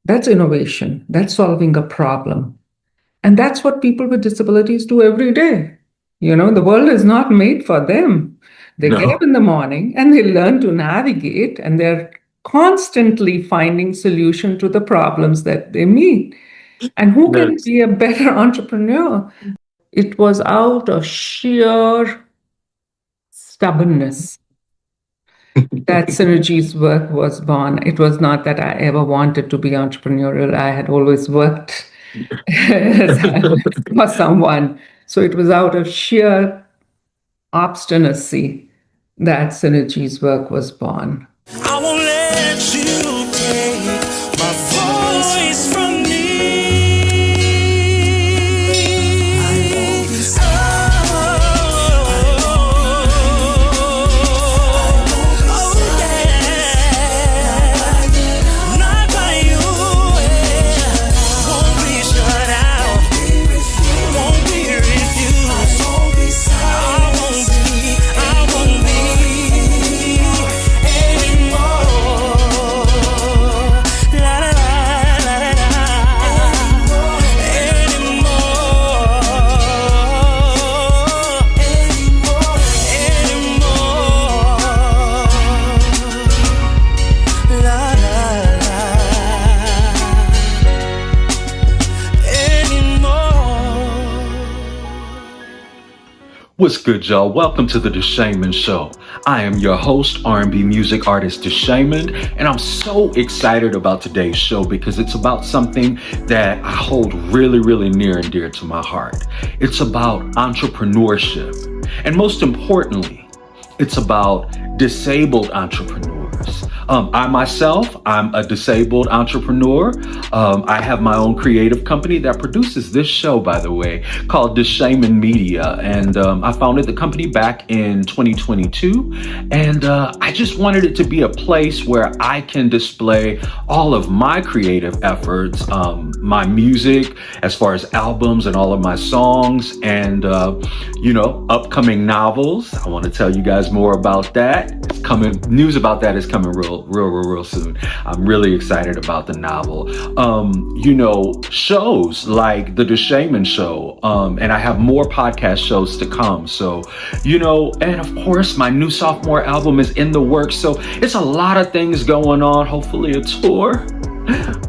That's innovation. That's solving a problem. And that's what people with disabilities do every day. The world is not made for them. They get up No, in the morning and they learn to navigate, and they're constantly finding solution to the problems that they meet. And who can yes. be a better entrepreneur? It was out of sheer stubbornness that Synergies Work was born. It was not that I ever wanted to be entrepreneurial. I had always worked for someone. So it was out of sheer obstinacy that Synergies Work was born. I won't let you take my voice from me. I won't be not by you. Won't be shut out. Won't be refused. I won't be anymore. La la la la la la. Anymore. La la What's good, y'all? Welcome to the Deshaymond Show. I am your host, R&B music artist Deshaymond, and I'm so excited about today's show because it's about something that I hold really, really near and dear to my heart. It's about entrepreneurship, and most importantly, it's about disabled entrepreneurs. I myself, I'm a disabled entrepreneur. I have my own creative company that produces this show, by the way, called Deshaymond Media. And I founded the company back in 2022. And I just wanted it to be a place where I can display all of my creative efforts, my music, as far as albums and all of my songs, and, upcoming novels. I want to tell you guys more about that. It's coming, news about that is coming real soon. I'm really excited about the novel. Shows like the Deshaymond Show, and I have more podcast shows to come. So, and of course, my new sophomore album is in the works. So it's a lot of things going on. Hopefully a tour.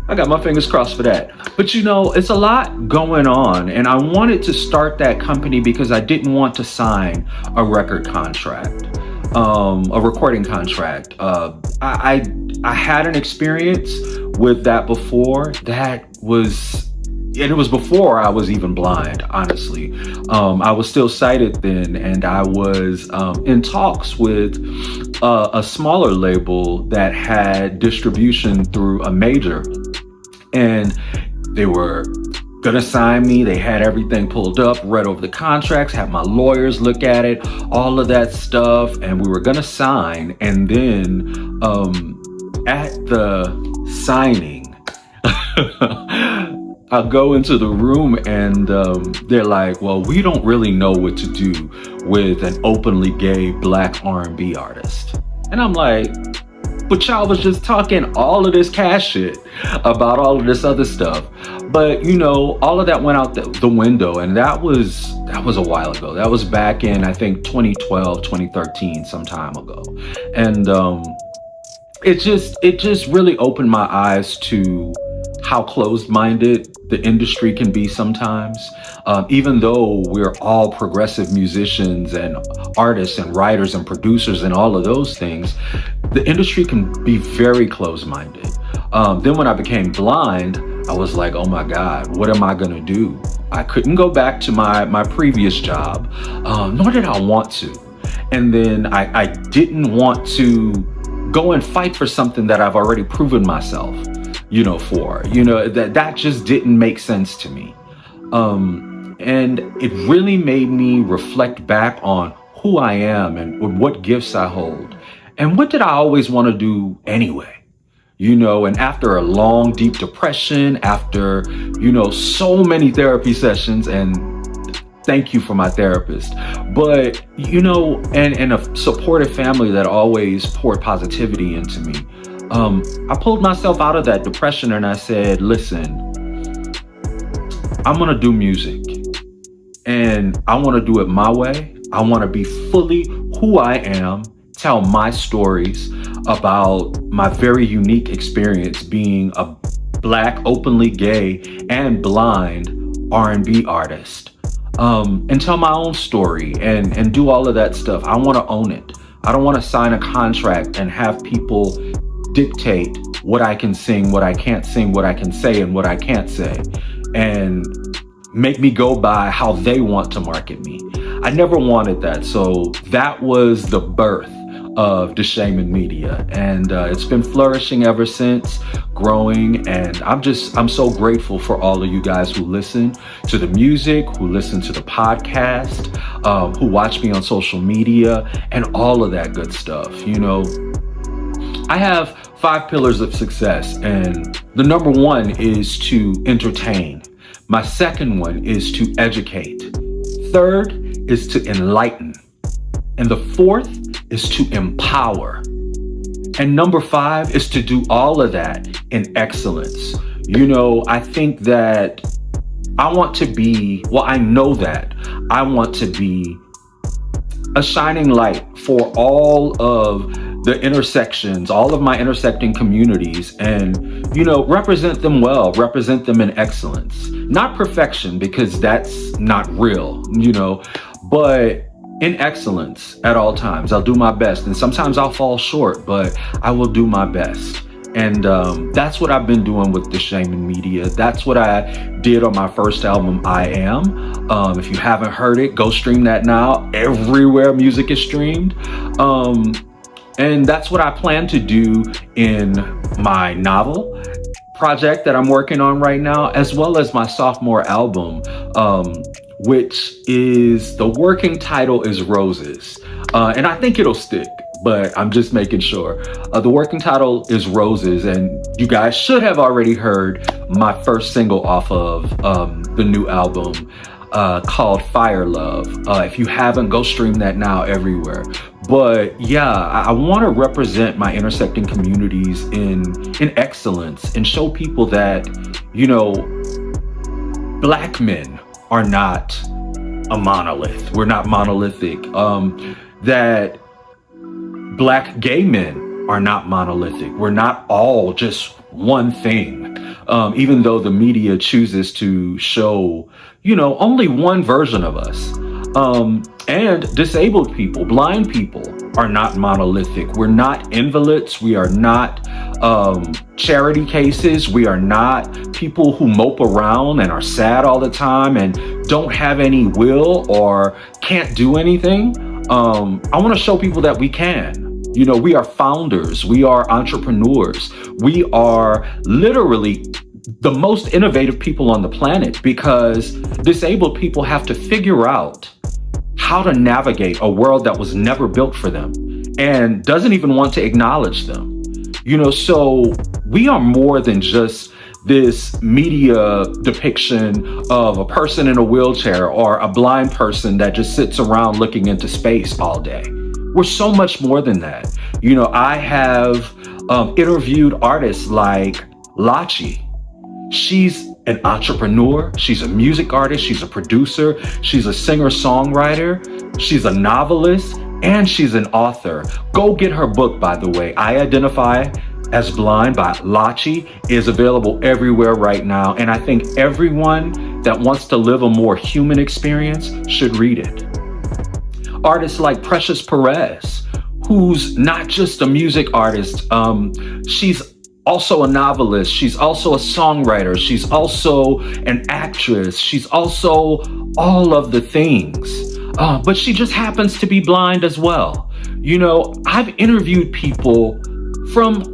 I got my fingers crossed for that. But it's a lot going on, and I wanted to start that company because I didn't want to sign a record contract. A recording contract. I had an experience with that before. And it was before I was even blind, honestly. I was still sighted then, and I was in talks with a smaller label that had distribution through a major, and they were gonna sign me. They had everything pulled up, read over the contracts, had my lawyers look at it, all of that stuff, and we were gonna sign. And then at the signing, I'll go into the room and they're like, well, we don't really know what to do with an openly gay Black R&B artist. And I'm like, but y'all was just talking all of this cash shit about all of this other stuff. But all of that went out the window, and that was a while ago. That was back in, I think, 2012, 2013, some time ago. And it just really opened my eyes to how closed-minded the industry can be sometimes. Even though we're all progressive musicians and artists and writers and producers and all of those things, the industry can be very closed-minded. Then when I became blind, I was like, oh my God, what am I gonna do? I couldn't go back to my previous job, nor did I want to. And then I didn't want to go and fight for something that I've already proven myself, that just didn't make sense to me. And it really made me reflect back on who I am and what gifts I hold. And what did I always want to do anyway? And after a long, deep depression, after, so many therapy sessions, and thank you for my therapist, but, and a supportive family that always poured positivity into me. I pulled myself out of that depression and I said, listen, I'm gonna do music and I wanna do it my way. I wanna be fully who I am, tell my stories about my very unique experience being a Black, openly gay, and blind R&B artist. And tell my own story and do all of that stuff. I wanna own it. I don't wanna sign a contract and have people dictate what I can sing, what I can't sing, what I can say, and what I can't say, and make me go by how they want to market me. I never wanted that. So that was the birth of Deshaymond Media, and it's been flourishing ever since, growing, and I'm so grateful for all of you guys who listen to the music, who listen to the podcast, who watch me on social media, and all of that good stuff. You know, I have 5 pillars of success, and the number 1 is to entertain. My second one is to educate. Third is to enlighten. And the fourth is to empower. And number 5 is to do all of that in excellence. You know, I think that I want to be, well, I know that I want to be a shining light for all of the intersections, all of my intersecting communities, and, you know, represent them well, represent them in excellence. Not perfection, because that's not real, you know, but in excellence at all times. I'll do my best, and sometimes I'll fall short, but I will do my best. And that's what I've been doing with Deshaymond Media. That's what I did on my first album, I Am. If you haven't heard it, go stream that now. Everywhere music is streamed. And that's what I plan to do in my novel project that I'm working on right now, as well as my sophomore album, which is, the working title is Roses. And I think it'll stick, but I'm just making sure. The working title is Roses, and you guys should have already heard my first single off of the new album called Fire Love. If you haven't, go stream that now everywhere. But yeah, I want to represent my intersecting communities in excellence and show people that, you know, Black men are not a monolith. We're not monolithic. That Black gay men are not monolithic. We're not all just one thing. Even though the media chooses to show, you know, only one version of us. And disabled people, blind people are not monolithic. We're not invalids. We are not charity cases. We are not people who mope around and are sad all the time and don't have any will or can't do anything. I want to show people that we can. You know, we are founders. We are entrepreneurs. We are literally the most innovative people on the planet, because disabled people have to figure out how to navigate a world that was never built for them and doesn't even want to acknowledge them. You know, so we are more than just this media depiction of a person in a wheelchair or a blind person that just sits around looking into space all day. We're so much more than that. You know, I have interviewed artists like Lachi. She's an entrepreneur. She's a music artist. She's a producer. She's a singer-songwriter. She's a novelist, and she's an author. Go get her book, by the way. I Identify as Blind by Lachi is available everywhere right now. And I think everyone that wants to live a more human experience should read it. Artists like Precious Perez, who's not just a music artist. She's also a novelist. She's also a songwriter. She's also an actress. She's also all of the things. But she just happens to be blind as well. You know, I've interviewed people from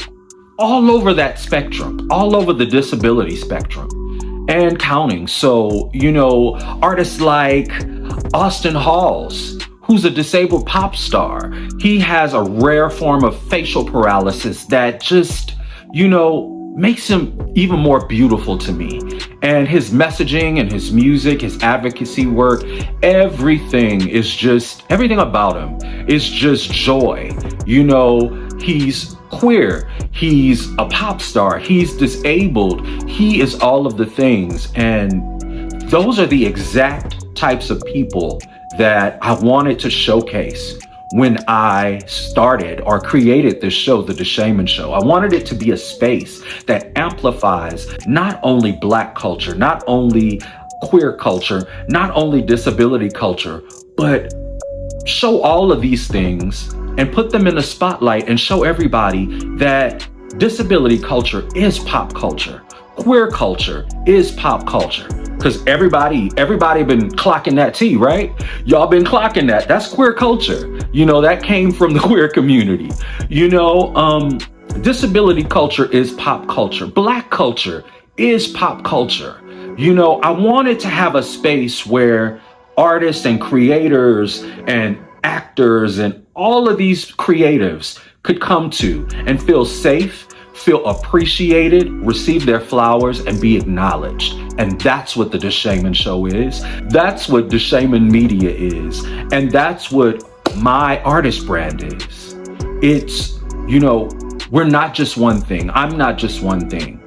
all over that spectrum, all over the disability spectrum and counting. So, you know, artists like Austin Halls, who's a disabled pop star. He has a rare form of facial paralysis that just, you know, makes him even more beautiful to me. And his messaging and his music, his advocacy work, everything about him is just joy. You know, he's queer, he's a pop star, he's disabled, he is all of the things. And those are the exact types of people that I wanted to showcase when I started or created this show, The Deshaymond Show. I wanted it to be a space that amplifies not only Black culture, not only queer culture, not only disability culture, but show all of these things and put them in the spotlight and show everybody that disability culture is pop culture. Queer culture is pop culture. Because everybody been clocking that T, right? Y'all been clocking that. That's queer culture. You know, that came from the queer community. You know, disability culture is pop culture. Black culture is pop culture. You know, I wanted to have a space where artists and creators and actors and all of these creatives could come to and feel safe, feel appreciated, receive their flowers, and be acknowledged. And that's what the Deshaymond Show is. That's what Deshaymond Media is. And that's what my artist brand is. It's, you know, we're not just one thing. I'm not just one thing.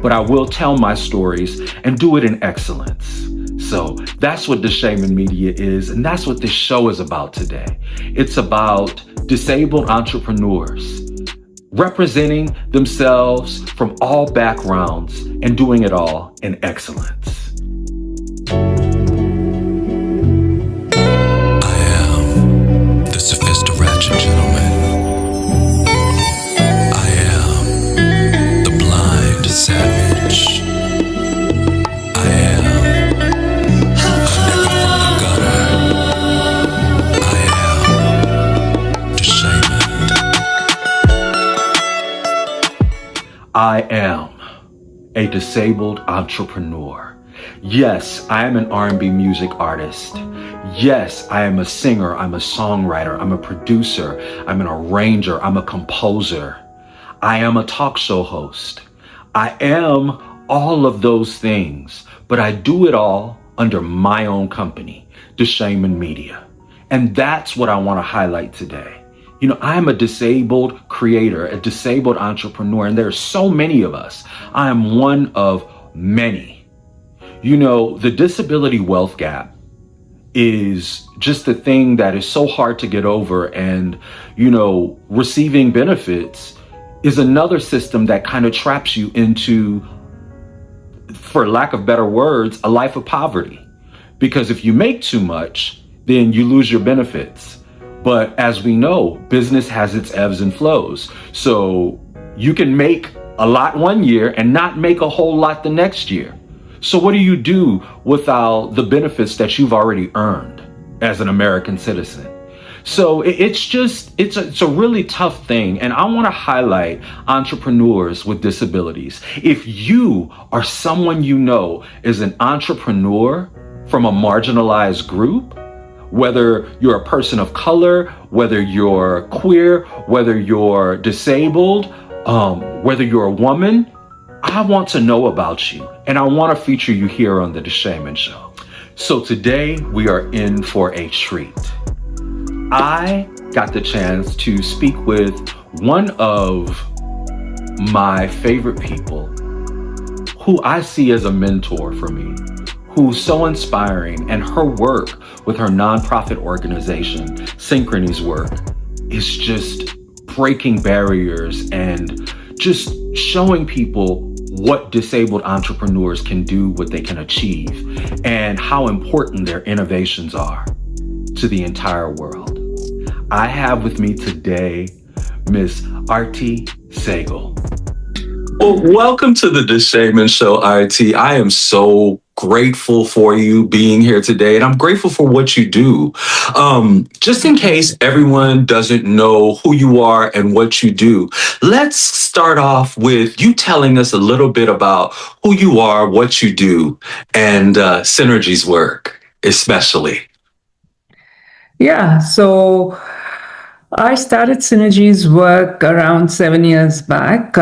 But I will tell my stories and do it in excellence. So that's what Deshaymond Media is. And that's what this show is about today. It's about disabled entrepreneurs representing themselves from all backgrounds and doing it all in excellence. I am the sophisticated gentleman. I am the blind savage. I am a nigga from the gutter. I am Deshaymond. I am a disabled entrepreneur. Yes, I am an R&B music artist. Yes, I am a singer, I'm a songwriter, I'm a producer, I'm an arranger, I'm a composer. I am a talk show host. I am all of those things, but I do it all under my own company, Deshaymond Media. And that's what I want to highlight today. You know, I'm a disabled creator, a disabled entrepreneur, and there's so many of us. I am one of many. You know, the disability wealth gap is just a thing that is so hard to get over. And, you know, receiving benefits is another system that kind of traps you into, for lack of better words, a life of poverty. Because if you make too much, then you lose your benefits. But as we know, business has its ebbs and flows. So you can make a lot one year and not make a whole lot the next year. So what do you do without the benefits that you've already earned as an American citizen? So it's a really tough thing. And I want to highlight entrepreneurs with disabilities. If you are someone you know is an entrepreneur from a marginalized group, whether you're a person of color, whether you're queer, whether you're disabled, whether you're a woman, I want to know about you. And I want to feature you here on The Deshaymond Show. So today we are in for a treat. I got the chance to speak with one of my favorite people who I see as a mentor for me, who's so inspiring, and her work with her nonprofit organization, Synergies Work, is just breaking barriers and just showing people what disabled entrepreneurs can do, what they can achieve, and how important their innovations are to the entire world. I have with me today Miss Artie Sagel. Well, welcome to the Deshaymond Show, Artie. I am so grateful for you being here today, and I'm grateful for what you do. Just in case everyone doesn't know who you are and what you do, let's start off with you telling us a little bit about who you are, what you do, and Synergies Work, especially. Yeah, so I started Synergies Work around 7 years back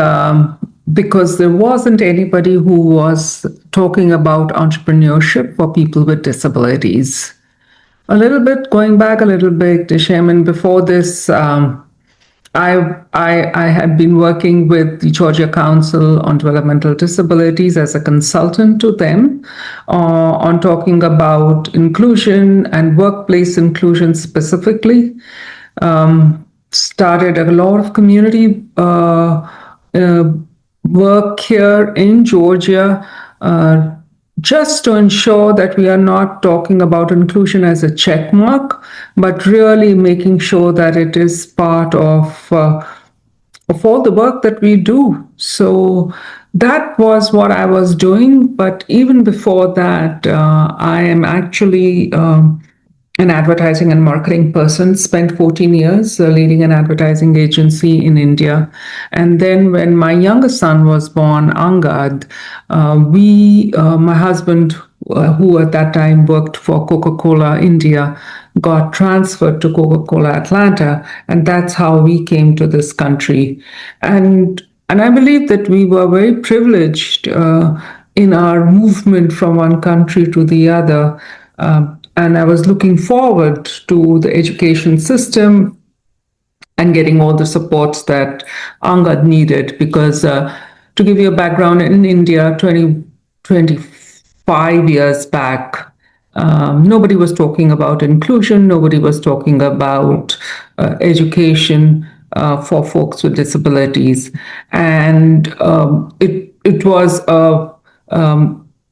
because there wasn't anybody who was talking about entrepreneurship for people with disabilities. Going back a little bit, Deshaymond, before this, I had been working with the Georgia Council on Developmental Disabilities as a consultant to them on talking about inclusion and workplace inclusion specifically. Started a lot of community work here in Georgia, just to ensure that we are not talking about inclusion as a check mark, but really making sure that it is part of all the work that we do. So that was what I was doing. But even before that, I am actually an advertising and marketing person, spent 14 years leading an advertising agency in India. And then when my youngest son was born, Angad, my husband, who at that time worked for Coca-Cola India, got transferred to Coca-Cola Atlanta, and that's how we came to this country. And I believe that we were very privileged in our movement from one country to the other. And I was looking forward to the education system and getting all the supports that Angad needed. Because to give you a background, in India, 25 years back, nobody was talking about inclusion, nobody was talking about education for folks with disabilities. And it was,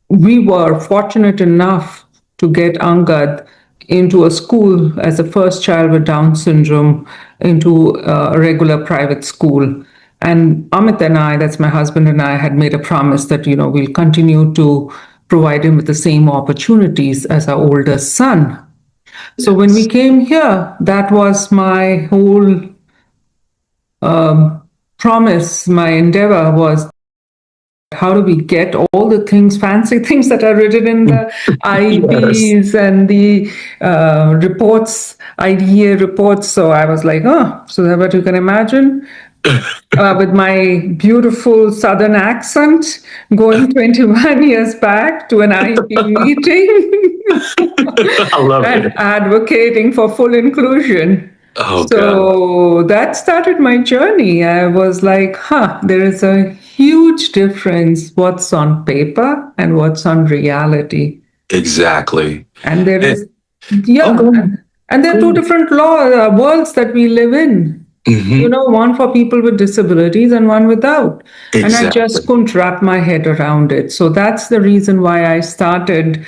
we were fortunate enough to get Angad into a school as a first child with Down syndrome into a regular private school. And Amit and I, that's my husband and I, had made a promise that, we'll continue to provide him with the same opportunities as our oldest son. So when we came here, that was my whole promise, my endeavor was, how do we get all the things, fancy things that are written in the IEPs and the reports, IDEA reports? So I was like, so that what you can imagine, with my beautiful Southern accent, going 21 years back to an IEP meeting I love and it. advocating for full inclusion. Oh, God. So that started my journey. I was like, there is a huge difference what's on paper and what's on reality. Exactly. And there is, Okay. and there are two different worlds that we live in. One for people with disabilities and one without. And I just Exactly. couldn't wrap my head around it. So that's the reason why I started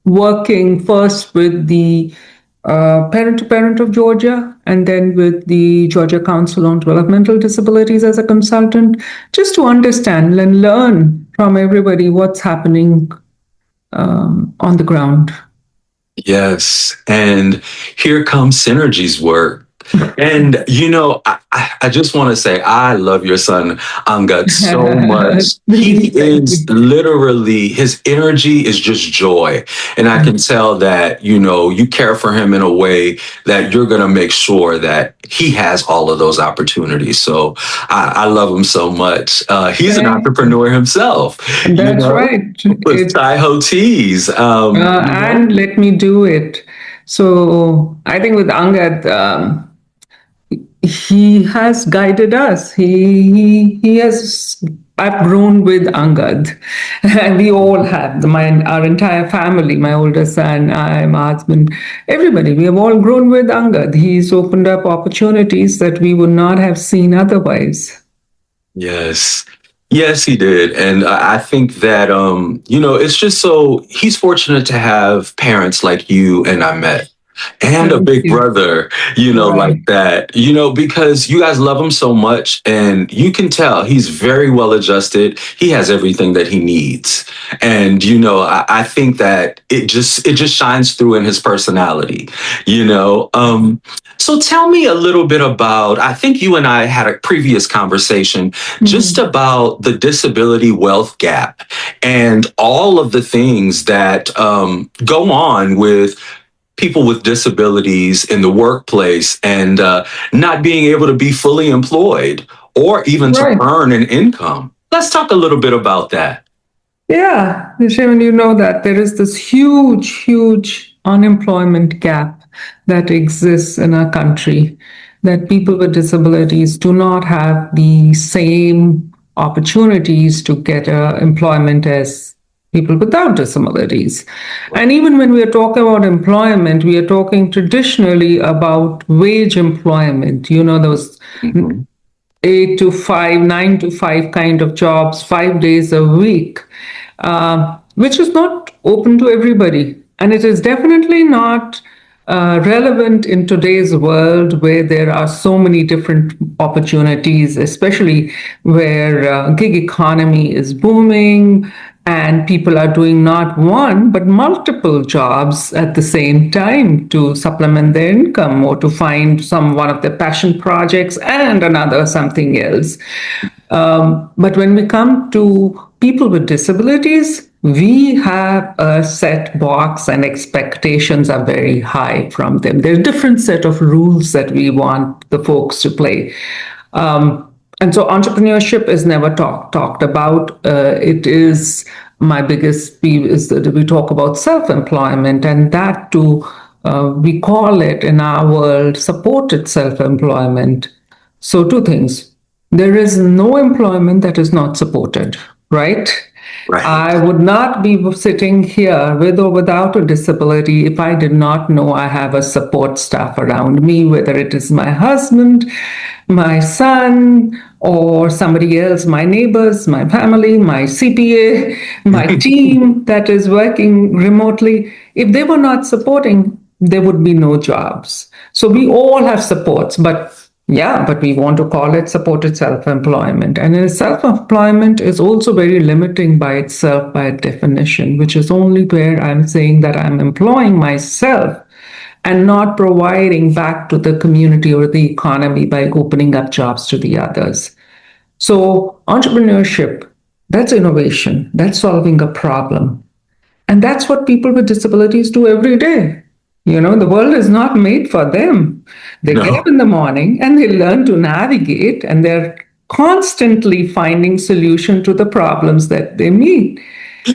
working first with the Parent to Parent of Georgia, and then with the Georgia Council on Developmental Disabilities as a consultant, just to understand and learn from everybody what's happening on the ground. Yes. And here comes Synergies Work. And, I just want to say, I love your son, Angad, so much. He is literally, his energy is just joy. And I can tell that, you care for him in a way that you're going to make sure that he has all of those opportunities. So I love him so much. He's an entrepreneur himself. That's right. With Taiho Teas. And let me do it. So I think with Angad, he has guided us. He has. I've grown with Angad, and we all have. Our entire family, my older son, I, my husband, everybody. We have all grown with Angad. He's opened up opportunities that we would not have seen otherwise. Yes. Yes, he did. And I think that, it's just so he's fortunate to have parents like you and I met. And a big brother, like that, because you guys love him so much, and you can tell he's very well adjusted. He has everything that he needs. And, I think that it just shines through in his personality, So tell me a little bit about, I think you and I had a previous conversation just about the disability wealth gap and all of the things that go on with people with disabilities in the workplace and not being able to be fully employed or even to earn an income. Let's talk a little bit about that. Yeah, Deshaymond, you know that there is this huge unemployment gap that exists in our country. that people with disabilities do not have the same opportunities to get employment as people without disabilities. And even when we are talking about employment, we are talking traditionally about wage employment, those 8 to 5, 9 to 5 kind of jobs, 5 days a week, which is not open to everybody. And it is definitely not relevant in today's world where there are so many different opportunities, especially where gig economy is booming and people are doing not one but multiple jobs at the same time to supplement their income or to find one of their passion projects and another something else. But when we come to people with disabilities, we have a set box and expectations are very high from them. There's a different set of rules that we want the folks to play. And so entrepreneurship is never talked about. It is my biggest peeve is that we talk about self-employment, and that too, we call it in our world supported self-employment. So two things. There is no employment that is not supported, right? Right. I would not be sitting here with or without a disability if I did not know I have a support staff around me, whether it is my husband, my son, or somebody else, my neighbors, my family, my CPA, my team that is working remotely. If they were not supporting, there would be no jobs. So we all have supports, but we want to call it supported self-employment. And self-employment is also very limiting by itself, by definition, which is only where I'm saying that I'm employing myself and not providing back to the community or the economy by opening up jobs to the others. So entrepreneurship, that's innovation, that's solving a problem. And that's what people with disabilities do every day. The world is not made for them. They get up in the morning and they learn to navigate, and they're constantly finding solution to the problems that they meet.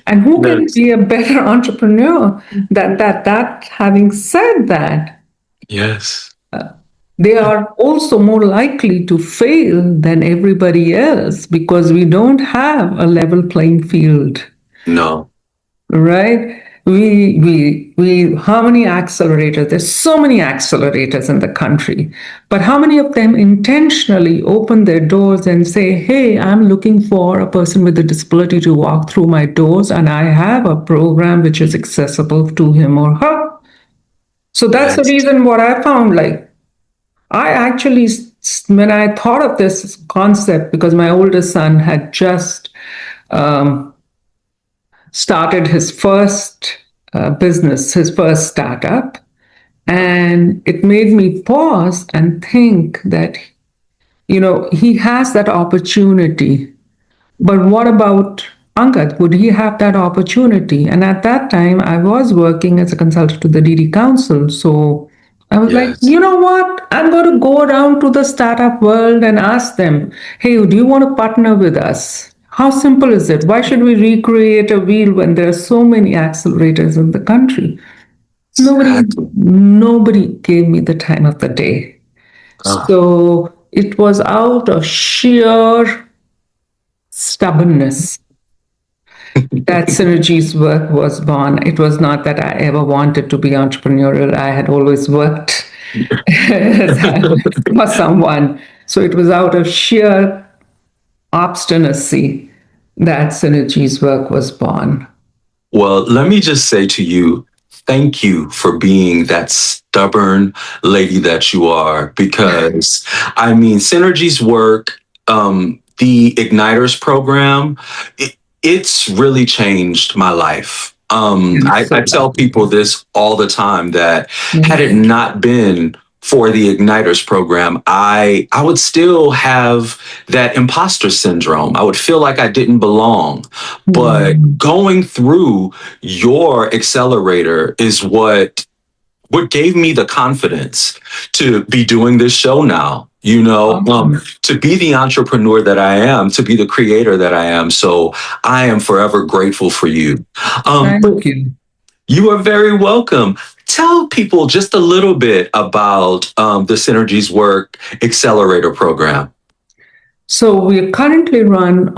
And who can be a better entrepreneur than that? Having said that, yes, they are also more likely to fail than everybody else because we don't have a level playing field. No. Right? We how many accelerators? There's so many accelerators in the country, but how many of them intentionally open their doors and say, hey, I'm looking for a person with a disability to walk through my doors, and I have a program which is accessible to him or her. So that's the reason what I found, I actually, when I thought of this concept, because my oldest son had just started his first business, his first startup. And it made me pause and think that, he has that opportunity. But what about Angad? Would he have that opportunity? And at that time, I was working as a consultant to the DD Council. So I was like, you know what? I'm going to go around to the startup world and ask them, hey, do you want to partner with us? How simple is it? Why should we recreate a wheel when there are so many accelerators in the country? Nobody gave me the time of the day. So it was out of sheer stubbornness that Synergies Work was born. It was not that I ever wanted to be entrepreneurial. I had always worked for someone. So it was out of sheer obstinacy that Synergies Work was born. Well, let me just say to you, thank you for being that stubborn lady that you are, because Synergies Work, the Igniters program, it's really changed my life. I tell people this all the time, that had it not been for the Igniters program, I would still have that imposter syndrome. I would feel like I didn't belong. But going through your accelerator is what gave me the confidence to be doing this show now. To be the entrepreneur that I am, to be the creator that I am. So I am forever grateful for you. Thank you. You are very welcome. Tell people just a little bit about the Synergies Work Accelerator Program. So we currently run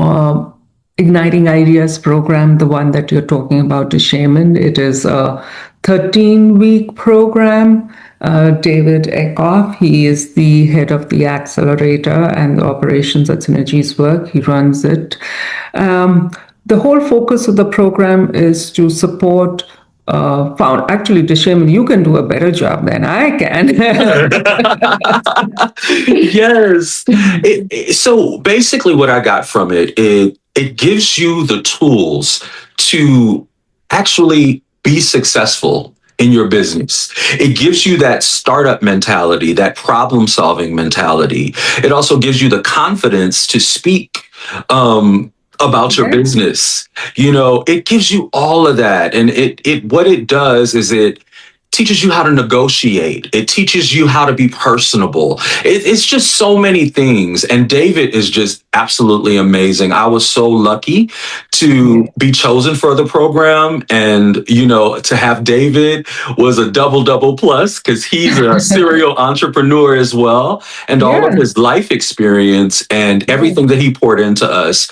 Igniting Ideas program, the one that you're talking about, Deshaymond. It is a 13-week program. David Eckhoff, he is the head of the accelerator and the operations at Synergies Work. He runs it. The whole focus of the program is to support actually, Deshaymond, you can do a better job than I can. Yes. So basically, what I got from it gives you the tools to actually be successful in your business. It gives you that startup mentality, that problem solving mentality. It also gives you the confidence to speak about your business. It gives you all of that. And it what it does is it teaches you how to negotiate. It teaches you how to be personable. It's just so many things. And David is just absolutely amazing. I was so lucky to be chosen for the program. And, to have David was a double plus because he's a serial entrepreneur as well. And all of his life experience and everything that he poured into us.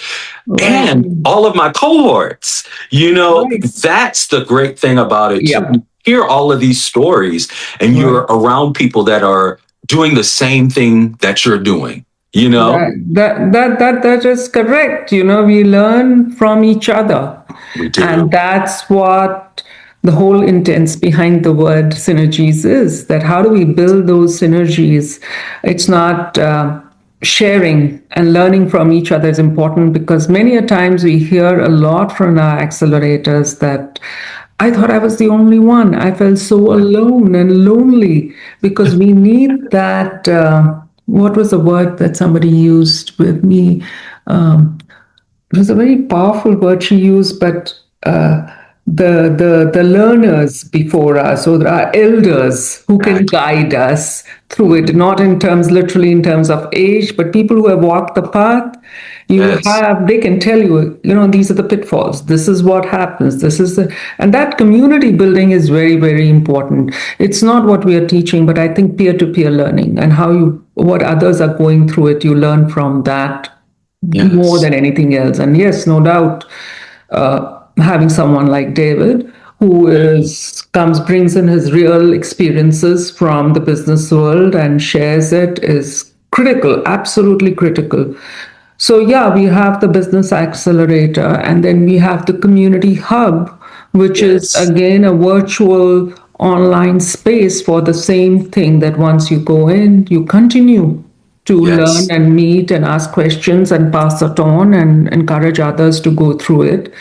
And all of my cohorts, that's the great thing about it too. Hear all of these stories and you're around people that are doing the same thing that you're doing, That is correct. We learn from each other. We do. And that's what the whole intent behind the word synergies is, that how do we build those synergies? It's not sharing and learning from each other is important, because many a times we hear a lot from our accelerators that I thought I was the only one. I felt so alone and lonely, because we need that. What was the word that somebody used with me? It was a very powerful word she used, but the learners before us, or our elders who can guide us through it, not literally in terms of age, but people who have walked the path. They can tell you, these are the pitfalls. This is what happens. And that community building is very, very important. It's not what we are teaching, but I think peer-to-peer learning and what others are going through it, you learn from that more than anything else. And yes, no doubt, having someone like David who brings in his real experiences from the business world and shares it is critical, absolutely critical. So we have the business accelerator, and then we have the community hub, which is again a virtual online space for the same thing, that once you go in, you continue to learn and meet and ask questions and pass it on and encourage others to go through it.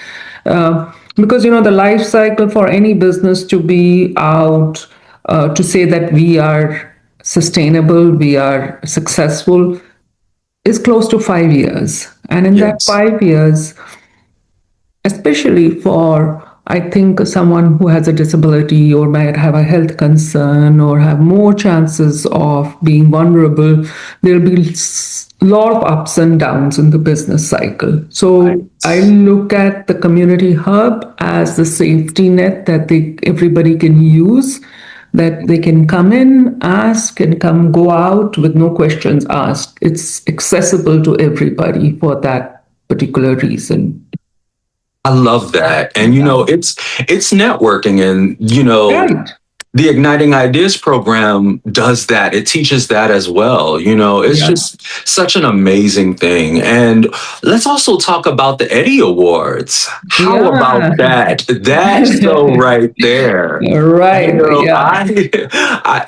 Because, the life cycle for any business to be out, to say that we are sustainable, we are successful, is close to 5 years. And in that 5 years, especially for, I think, someone who has a disability or might have a health concern or have more chances of being vulnerable, there'll be a lot of ups and downs in the business cycle. So I look at the community hub as the safety net that everybody can use, that they can come in, ask, and go out with no questions asked. It's accessible to everybody for that particular reason. I love that. And, it's networking, and, the Igniting Ideas program does that. It teaches that as well. It's just such an amazing thing. And let's also talk about the Eddie Awards. How about that? That's so right there. Right.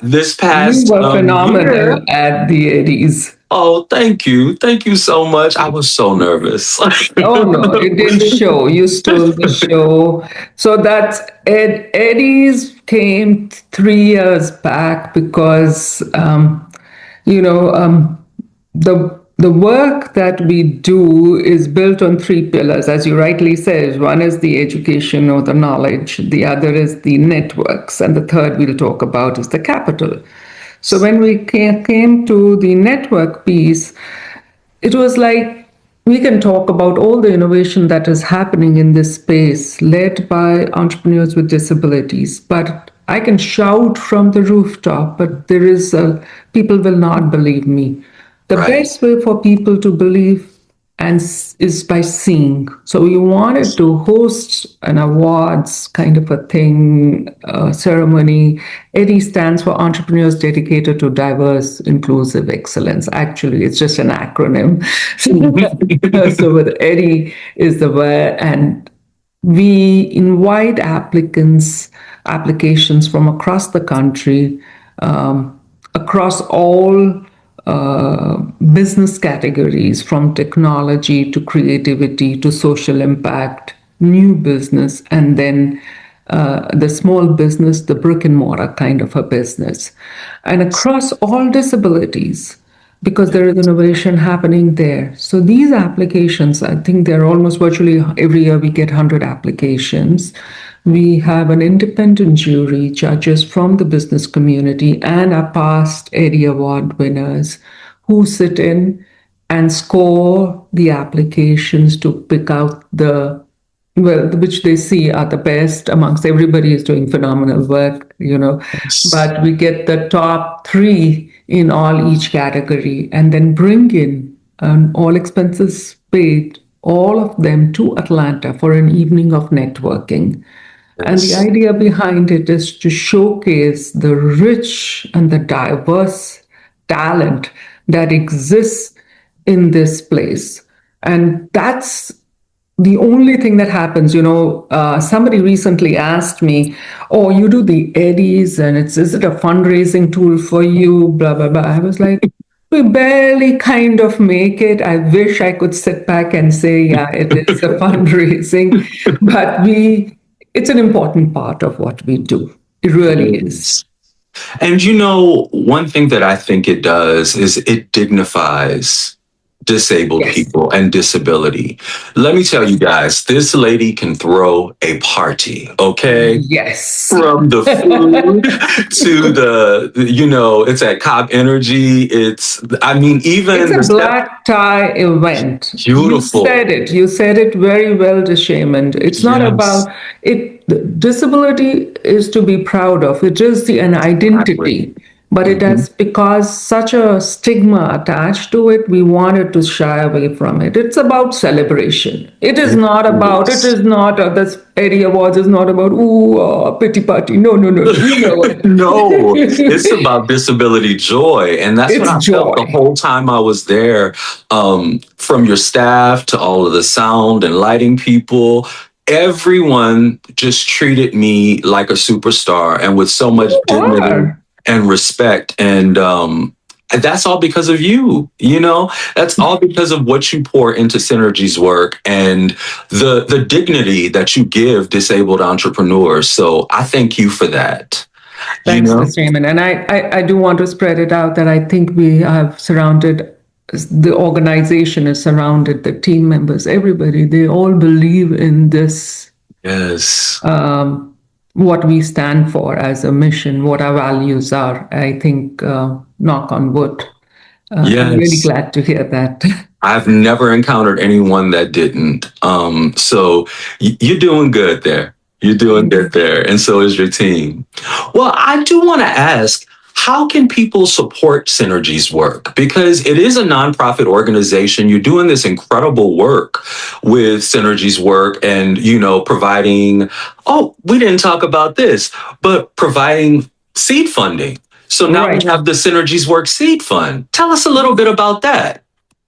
This past you were phenomenal year, at the Eddies. Oh, thank you. Thank you so much. I was so nervous. Oh, no, it didn't show. You stole the show. So that's Eddie's came 3 years back because, the work that we do is built on 3 pillars, as you rightly said. One is the education or the knowledge. The other is the networks. And the third we'll talk about is the capital. So when we came to the network piece, it was like we can talk about all the innovation that is happening in this space, led by entrepreneurs with disabilities. But I can shout from the rooftop, but people will not believe me. The Right. best way for people to believe is by seeing. So we wanted to host an awards kind of a thing, ceremony. EDI stands for Entrepreneurs Dedicated to Diverse Inclusive Excellence. Actually, it's just an acronym. So with EDI is the word, and we invite applications from across the country, across all business categories, from technology to creativity to social impact, new business, and then the small business, the brick and mortar kind of a business, and across all disabilities, because there is innovation happening there. So these applications, I think they're almost virtually every year we get 100 applications. We have an independent jury, judges from the business community and our past EDI Award winners who sit in and score the applications to pick out which they see are the best amongst everybody is doing phenomenal work, Yes. but we get the top three in each category and then bring in all expenses paid, all of them to Atlanta for an evening of networking. And the Yes. idea behind it is to showcase the rich and the diverse talent that exists in this place. And that's the only thing that happens. Somebody recently asked me, "Oh, you do the eddies, and is it a fundraising tool for you?" Blah blah blah. I was like, "We barely kind of make it. I wish I could sit back and say, yeah, it is a fundraising, but it's an important part of what we do. It really is." Yes. And one thing that I think it does is it dignifies disabled Yes. people and disability. Let me tell you guys, this lady can throw a party, okay? Yes. From the food to it's at Cop Energy. Even It's a the step, black tie event. You beautiful. said it. You said it very well, Deshaymond. It's not Yes, about it. Disability is to be proud of. It is an exactly. identity, but it Mhm. has because such a stigma attached to it. We wanted to shy away from it. It's about celebration. It is It not about. It is. is not. This area awards is not about pity party. No, no, no, no. You know No, it's it. about disability joy. And that's what It's I felt the joy. whole time I was there. From your staff to all of the sound and lighting people, everyone just treated me like a superstar and with so much You dignity are. and respect. And that's all because of you. That's all because of what you pour into Synergies Work and the dignity that you give disabled entrepreneurs. So I thank you for that. You Thanks, know? Mr. Raymond. And I do want to spread it out that I think we have surrounded, the organization is surrounded, the team members, everybody, they all believe in this, Yes. what we stand for as a mission, what our values are. I think, knock on wood. I'm really Yes. glad to hear that. I've never encountered anyone that didn't. So you're doing good there. You're doing good there. And so is your team. Well, I do want to ask, how can people support Synergies Work? Because it is a nonprofit organization. You're doing this incredible work with Synergies Work and, providing, oh, we didn't talk about this, but providing seed funding. So now we Right. have the Synergies Work Seed Fund. Tell us a little bit about that.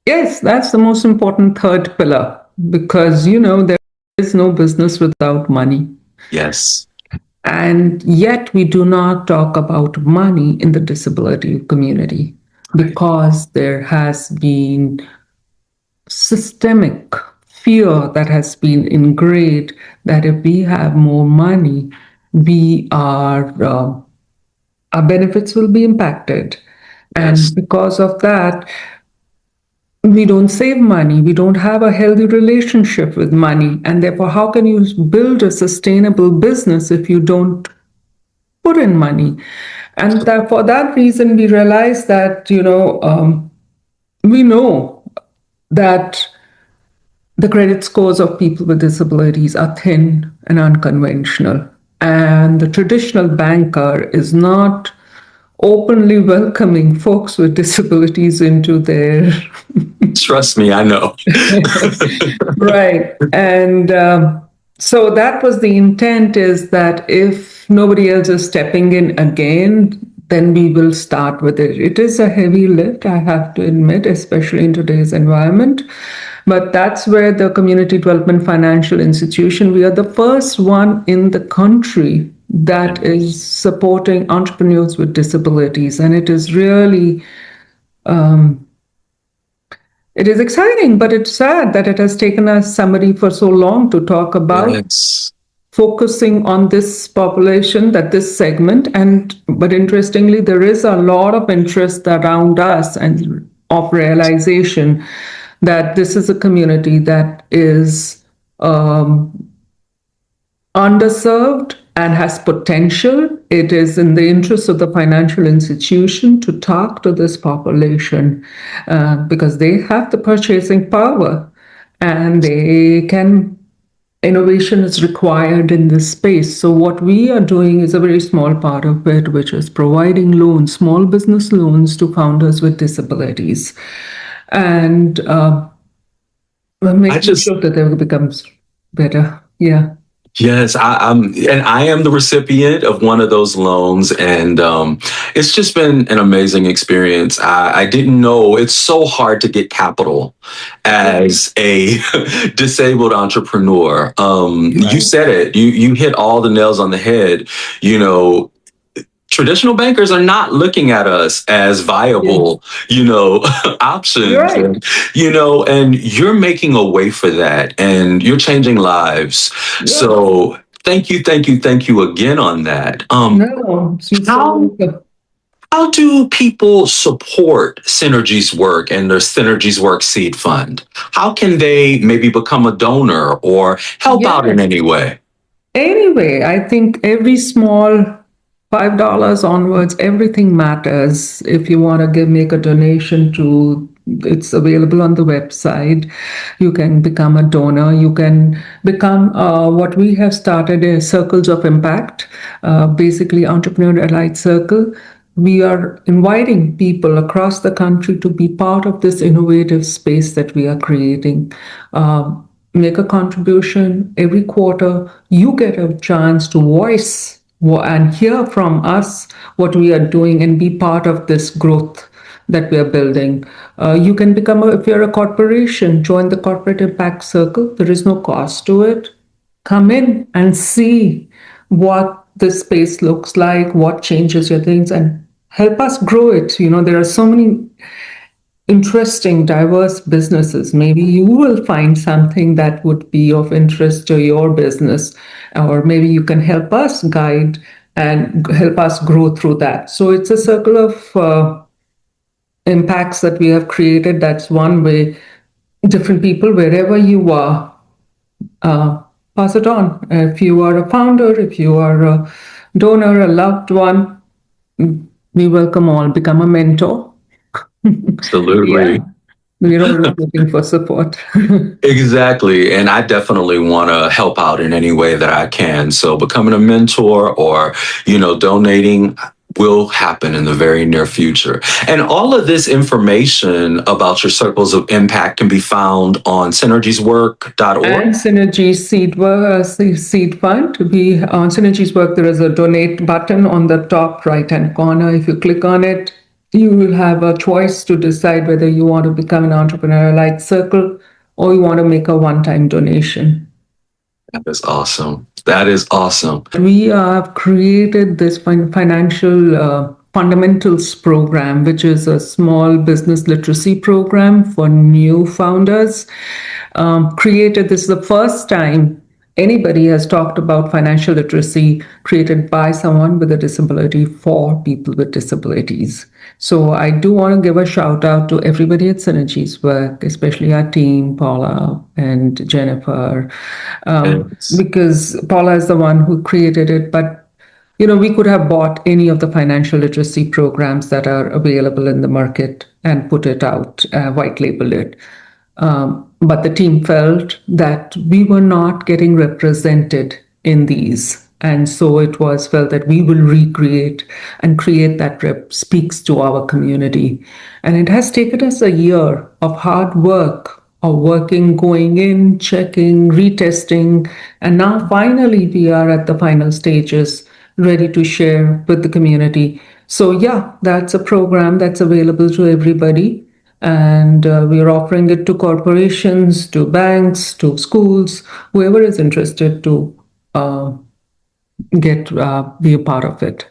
Yes, that's the most important third pillar because, there is no business without money. Yes. And yet we do not talk about money in the disability community Right. because there has been systemic fear that has been ingrained that if we have more money, our benefits will be impacted. Yes. And because of that, we don't save money, we don't have a healthy relationship with money. And therefore, how can you build a sustainable business if you don't put in money? And for that reason, we realize that, we know that the credit scores of people with disabilities are thin and unconventional. And the traditional banker is not openly welcoming folks with disabilities into their Trust me, I know. right. And so that was the intent, is that if nobody else is stepping in again, then we will start with it. It is a heavy lift, I have to admit, especially in today's environment. But that's where the Community Development Financial Institution, we are the first one in the country that is supporting entrepreneurs with disabilities. And it is really, it is exciting, but it's sad that it has taken us somebody for so long to talk about Yes. focusing on this population, that this segment. And but interestingly, there is a lot of interest around us and of realization that this is a community that is underserved and has potential. It is in the interest of the financial institution to talk to this population because they have the purchasing power and they can. Innovation is required in this space. So, what we are doing is a very small part of it, which is providing loans, small business loans to founders with disabilities, and I making just sure that it becomes better. Yeah. Yes, and I am the recipient of one of those loans, and it's just been an amazing experience. I didn't know it's so hard to get capital as a disabled entrepreneur. You Right. said it. You hit all the nails on the head. You know, traditional bankers are not looking at us as Yes. viable, You're options. right. And you're making a way for that and you're changing lives. Yes. So thank you again on that. No, she's so How welcome. how do people support Synergies Work and their Synergies Work Seed Fund? How can they maybe become a donor or help out in Yes. any way? Anyway, I think every small $5 onwards, everything matters. If you want to make a donation to, it's available on the website. You can become a donor. You can become what we have started is Circles of Impact, basically Entrepreneur Allied Circle. We are inviting people across the country to be part of this innovative space that we are creating. Make a contribution every quarter. You get a chance to voice and hear from us what we are doing and be part of this growth that we are building. You can become, if you're a corporation, join the Corporate Impact Circle. There is no cost to it. Come in and see what this space looks like, what changes your things, and help us grow it. There are so many interesting, diverse businesses. Maybe you will find something that would be of interest to your business, or maybe you can help us guide and help us grow through that. So it's a circle of impacts that we have created. That's one way. Different people, wherever you are, uh, pass it on. If you are a founder, if you are a donor, a loved one, we welcome all. Become a mentor. Yeah, Absolutely. we're always looking for support. Exactly. And I definitely want to help out in any way that I can. So becoming a mentor or, donating will happen in the very near future. And all of this information about your circles of impact can be found on synergieswork.org. And Seed Fund. To be on Synergies Work, there is a donate button on the top right hand corner. If you click on it, you will have a choice to decide whether you want to become an entrepreneur like circle or you want to make a one time donation. That is awesome. That is awesome. We have created this financial fundamentals program, which is a small business literacy program for new founders. Created this is the first time anybody has talked about financial literacy created by someone with a disability for people with disabilities. So I do want to give a shout out to everybody at Synergies Work, especially our team, Paula and Jennifer, Yes. because Paula is the one who created it. But we could have bought any of the financial literacy programs that are available in the market and put it out, white label it. But the team felt that we were not getting represented in these. And so it was felt that we will recreate and create that speaks to our community. And it has taken us a year of hard work, of working, going in, checking, retesting. And now finally we are at the final stages, ready to share with the community. So yeah, that's a program that's available to everybody. And we're offering it to corporations, to banks, to schools, whoever is interested to be a part of it.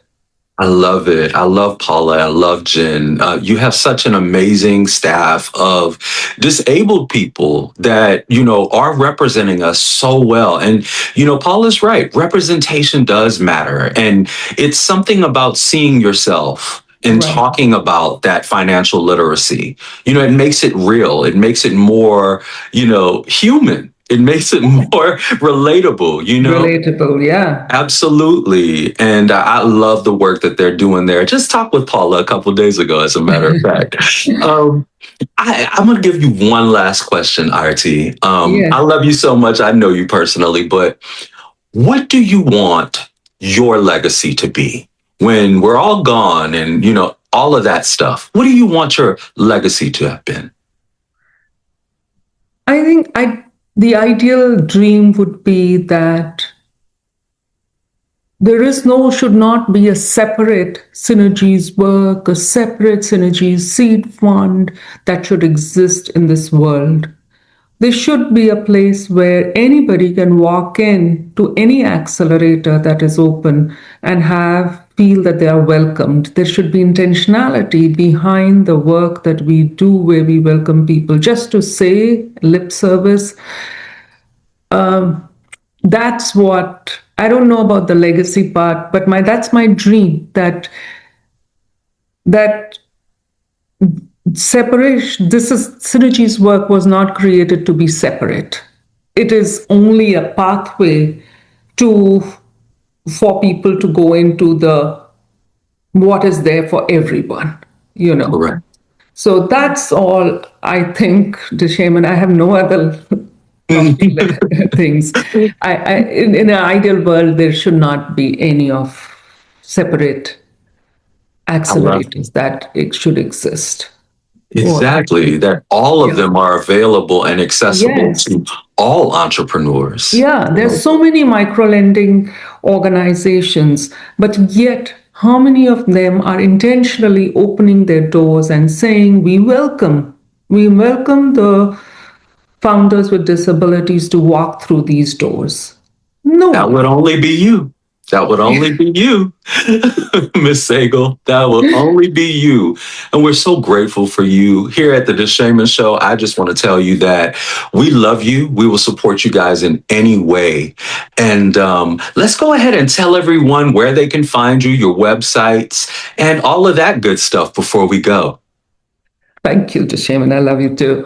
I love it. I love Paula. I love Jen. You have such an amazing staff of disabled people that, are representing us so well. And, Paula's right. Representation does matter. And it's something about seeing yourself and Right. talking about that financial literacy. It makes it real. It makes it more, human. It makes it more relatable, Relatable, yeah. Absolutely. And I love the work that they're doing there. Just talked with Paula a couple of days ago, as a matter of fact. I'm going to give you one last question, Artie. Yes. I love you so much. I know you personally, but what do you want your legacy to be when we're all gone and, all of that stuff? What do you want your legacy to have been? I think the ideal dream would be that should not be a separate Synergies Work, a separate Synergies Seed Fund that should exist in this world. There should be a place where anybody can walk in to any accelerator that is open and feel that they are welcomed. There should be intentionality behind the work that we do where we welcome people. Just to say lip service, that's what, I don't know about the legacy part, but that's my dream, that separation, Synergies Work was not created to be separate. It is only a pathway for people to go into what is there for everyone, Correct. So that's all I think, Deshaymond. I have no other things. In an ideal world, there should not be any of separate accelerators that it should exist. Exactly. That all of them are available and accessible Yes. to all entrepreneurs. Yeah, there's so many micro-lending organizations, but yet how many of them are intentionally opening their doors and saying, we welcome the founders with disabilities to walk through these doors? No. That would only be you. That would only be you, Miss Sagel. That would only be you. And we're so grateful for you here at the Deshaymond Show. I just want to tell you that we love you. We will support you guys in any way. And let's go ahead and tell everyone where they can find you, your websites, and all of that good stuff before we go. Thank you, Deshaymond. I love you too.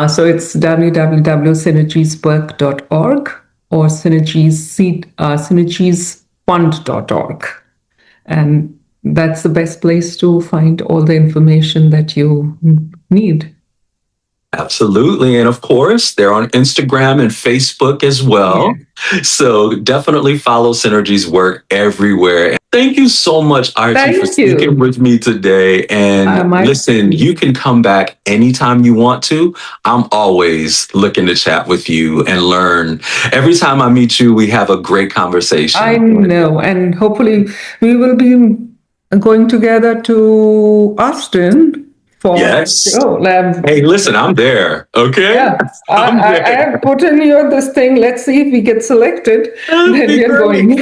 So it's www.synergieswork.org or synergiesfund.org. And that's the best place to find all the information that you need. Absolutely. And of course, they're on Instagram and Facebook as well. Yeah. So definitely follow Synergies Work everywhere. Thank you so much, Artie, for speaking with me today. And listen, you can come back anytime you want to. I'm always looking to chat with you and learn. Every time I meet you, we have a great conversation. I know. And hopefully we will be going together to Austin. Yes. Hey, listen, I'm there. Okay. Yeah. I have put in this thing. Let's see if we get selected. Then we're going.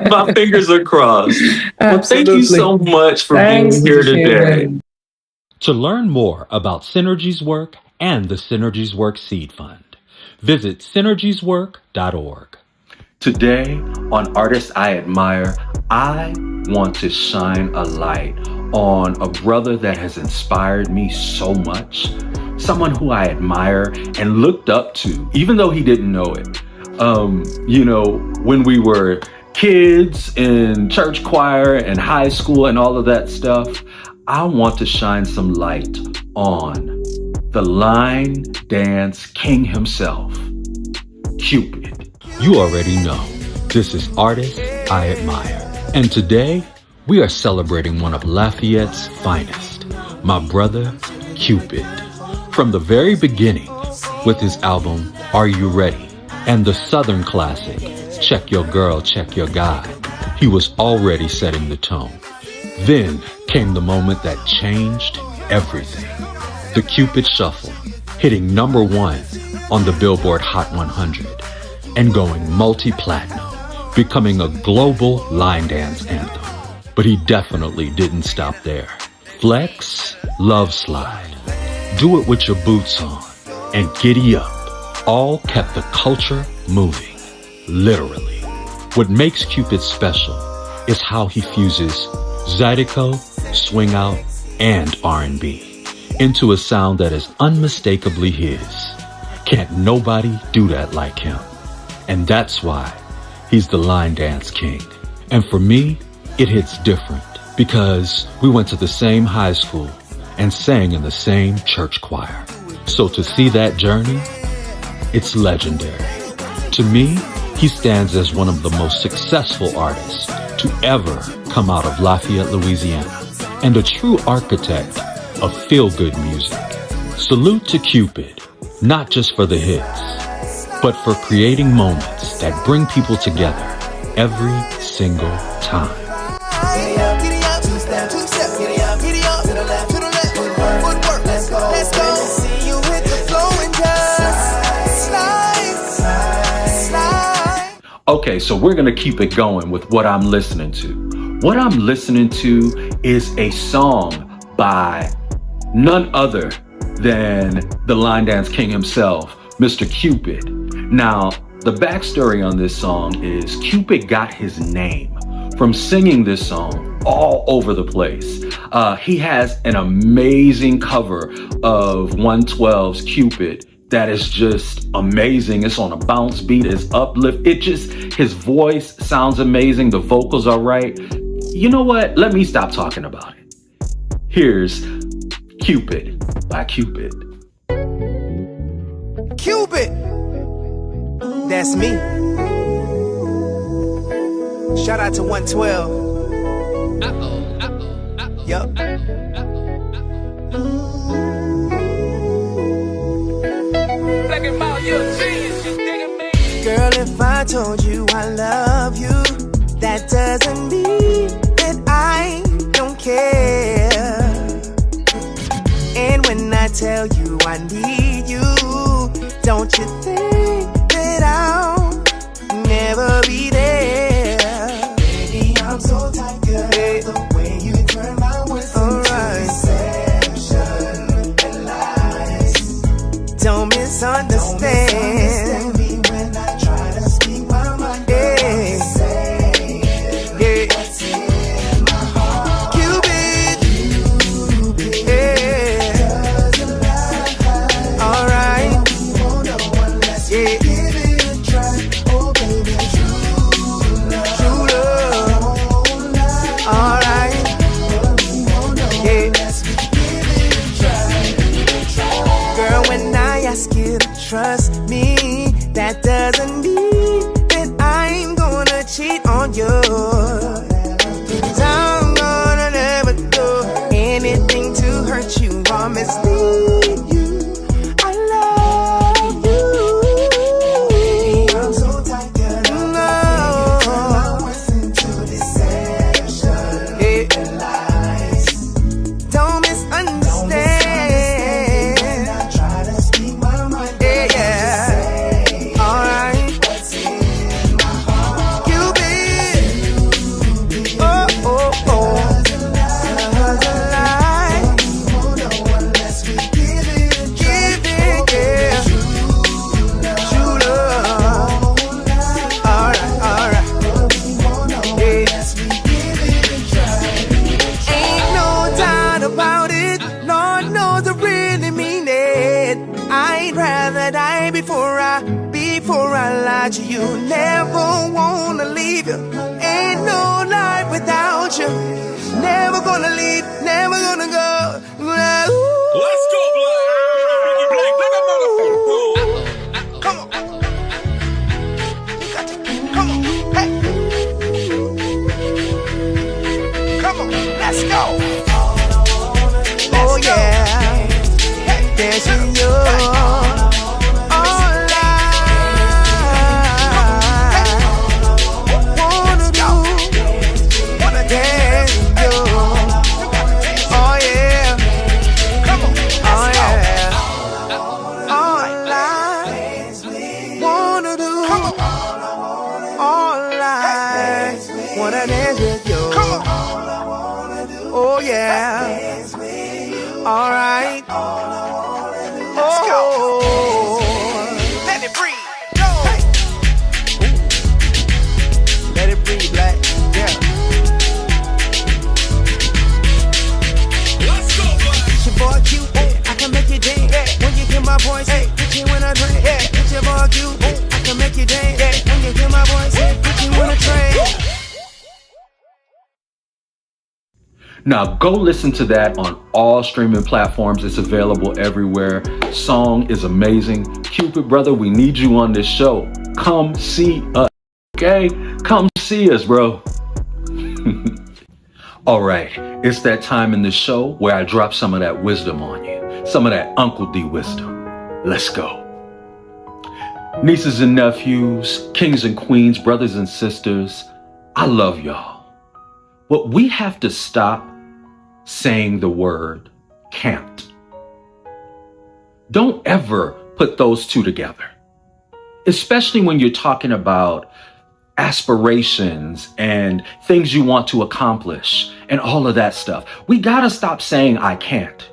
My fingers are crossed. Well, thank you so much for being here today. To learn more about Synergies Work and the Synergies Work Seed Fund, visit synergieswork.org. Today on Artists I Admire, I want to shine a light on a brother that has inspired me so much, someone who I admire and looked up to, even though he didn't know it. When we were kids in church choir and high school and all of that stuff, I want to shine some light on the line dance king himself, Cupid. You already know. This is Artists I admire. And today, we are celebrating one of Lafayette's finest, my brother, Cupid. From the very beginning, with his album, Are You Ready? And the Southern classic, Check Your Girl, Check Your Guy, he was already setting the tone. Then came the moment that changed everything. The Cupid Shuffle, hitting #1 on the Billboard Hot 100 and going multi-platinum, becoming a global line dance anthem. But he definitely didn't stop there. Flex, Love Slide, Do It With Your Boots On, and Giddy Up all kept the culture moving, literally. What makes Cupid special is how he fuses Zydeco, swing out, and R&B into a sound that is unmistakably his. Can't nobody do that like him. And that's why he's the line dance king. And for me, it hits different because we went to the same high school and sang in the same church choir. So to see that journey, it's legendary. To me, he stands as one of the most successful artists to ever come out of Lafayette, Louisiana, and a true architect of feel-good music. Salute to Cupid, not just for the hits, but for creating moments that bring people together every single time. Okay, so we're gonna keep it going with what I'm listening to. What I'm listening to is a song by none other than the line dance king himself, Mr. Cupid. Now, the backstory on this song is Cupid got his name from singing this song all over the place. He has an amazing cover of 112's Cupid that is just amazing. It's on a bounce beat, it's uplift. His voice sounds amazing. The vocals are right. You know what? Let me stop talking about it. Here's Cupid by Cupid. Cupid, that's me. Shout out to 112. Yup. Girl, if I told you I love you, that doesn't mean that I don't care. And when I tell you I need you, don't you think that I'll never be there? Baby, I'm so tight, girl. The way you turn my words into deception and lies. Don't misunderstand me when I try to speak my mind. Yeah. Say what's in my heart. Cupid, yeah. All right. Yeah. Give it a try. Oh, baby, true love. All right. Yeah. Girl, when I ask you to trust me, that doesn't mean that I'm gonna cheat on you. 'Cause I'm gonna never do anything to hurt you or mislead you. I love you. I'm so tight, girl. No. Turn my words into deception and lies. Don't misunderstand. When I try to speak my mind. Yeah. All right. What's in my heart? Cupid. Oh, oh, oh. Love's a lie. Unless we give it a try. Yeah. True love. All right. Yeah. Ain't no doubt about it. Lord knows I really mean it. I'd rather die before I lie to you. Never wanna leave you. Ain't no life without you. Never gonna leave, never gonna go. Let's go, Black. Let them motherfucker. Come on. You got to, come on. Hey. wanna dance with you. Come on. Oh yeah. All right. Let's go. Let it breathe. Go. Hey. Let it breathe, black. Yeah. Let's go, black. It's your boy Cupid. I can make you dance. When you hear my voice, put you in a drink. It's your boy Cupid. I can make you dance. When you hear my voice, put you in a train. Now go listen to that on all streaming platforms. It's available everywhere. Song is amazing. Cupid brother, we need you on this show. Come see us, okay? Come see us, bro. All right, it's that time in the show where I drop some of that wisdom on you. Some of that Uncle D wisdom. Let's go. Nieces and nephews, kings and queens, brothers and sisters, I love y'all. But we have to stop saying the word can't. Don't ever put those two together, especially when you're talking about aspirations and things you want to accomplish and all of that stuff. We gotta stop saying I can't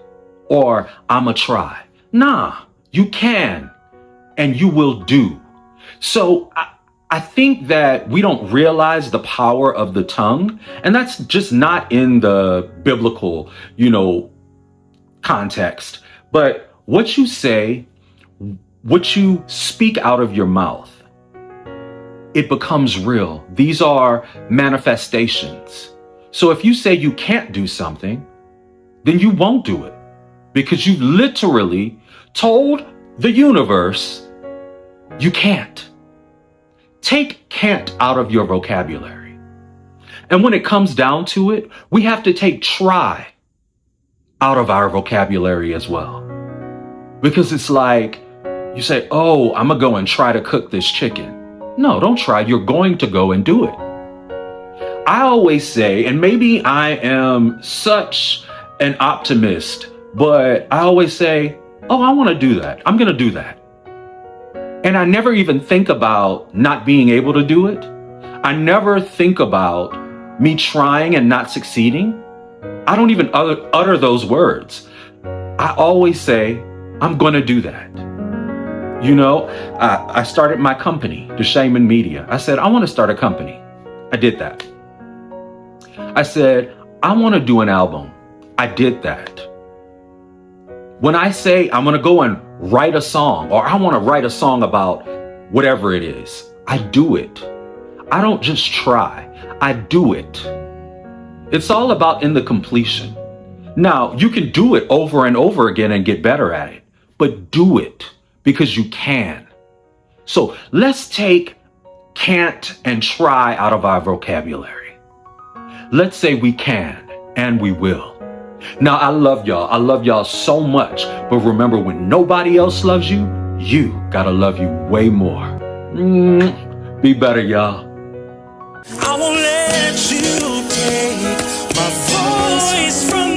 or I'ma try. Nah, you can and you will do. So I think that we don't realize the power of the tongue, and that's just not in the biblical, context. But what you say, what you speak out of your mouth, it becomes real. These are manifestations. So if you say you can't do something, then you won't do it because you literally told the universe you can't. Take can't out of your vocabulary. And when it comes down to it, we have to take try out of our vocabulary as well. Because it's like you say, oh, I'm gonna go and try to cook this chicken. No, don't try. You're going to go and do it. I always say, and maybe I am such an optimist, but I always say, oh, I want to do that. I'm going to do that. And I never even think about not being able to do it. I never think about me trying and not succeeding. I don't even utter those words. I always say, I'm going to do that. I started my company, Deshaymond Media. I said, I want to start a company. I did that. I said, I want to do an album. I did that. When I say I'm going to go and write a song, or I want to write a song about whatever it is, I do it. I don't just try. I do it. It's all about in the completion. Now, you can do it over and over again and get better at it, but do it because you can. So let's take can't and try out of our vocabulary. Let's say we can and we will. Now, I love y'all. I love y'all so much. But remember, when nobody else loves you, you gotta love you way more. Be better, y'all. I won't let you take my voice from